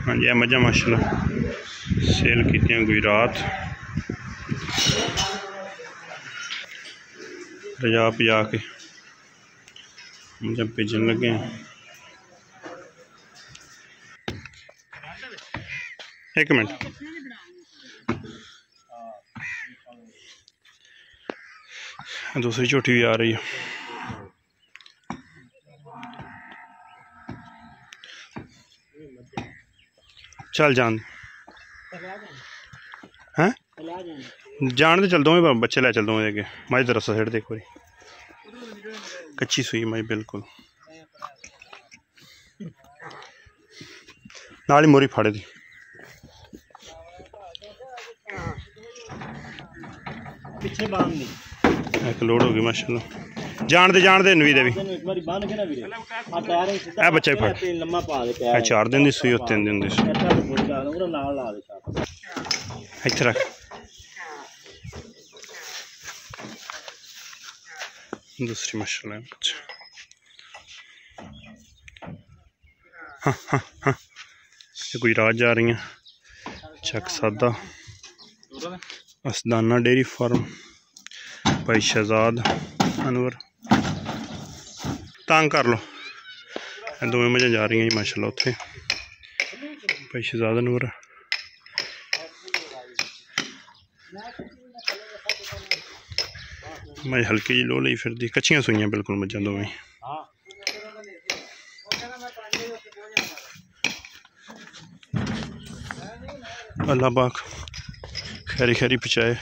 हाँ जी मझां माशाल्लाह सेल कीतियां गुजरात रजा पजा के जब भेजन लगे हैं। एक मिनट दूसरी झोटी भी आ रही है। चल जान हैं जान तो चल दूँ बच्चे लै चल दूँ अगे मज तो रस्सा सेट दे एक बारी कच्ची सूई मज बिल्कुल नाल ही मोरी फाड़े दी एक लोड हो गई माशाल्लाह जान दे नवी दे भी बच्चा भी फड़ 4 दिन की सूई 3 दिन की सूई इत्थे रख दूसरी माशाल्लाह हाँ हाँ हाँ गुजरात जा रही हैं। चक सादा असदाना डेयरी फार्म भाई शहजाद अनवर तंग कर लो दोवें मझां जा रही हैं माशाल्लाह उत्थे भाई शहजाद अनवर मैं हल्की जी लो ली फिर दी कच्चियां सूइयां बिल्कुल मझां दोवें अल्लाह पाक खैरी खैरी पहुँचाए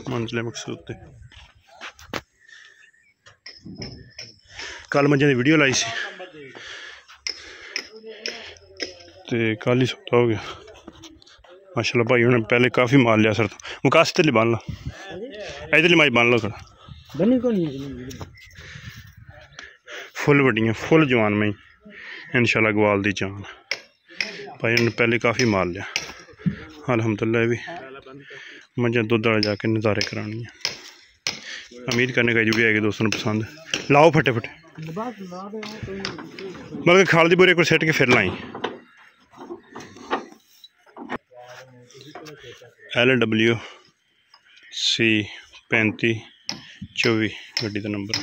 मंजिल मकसूद ते। कल मझां दी वीडियो लाई सी ते कल ही सौदा हो गया माशाल्लाह भाई उन्हें पहले काफ़ी माल लिया सर मुकास ते बन ला इधरली माई बन लो थोड़ा फुल वड्डियां फुल जवान मई इंशाल्लाह गवाल दी जान भाई उन्हें पहले काफ़ी माल लिया अल्हम्दुलिल्लाह भी मझां दुद्ध वाला जाके नज़ारे करानी है। उम्मीद करने का भी है कि दोस्तों ने पसंद लाओ फटे फटे मतलब खाल दी बोरी को सेट के फिर लाई LW C 3524 गड्डी का नंबर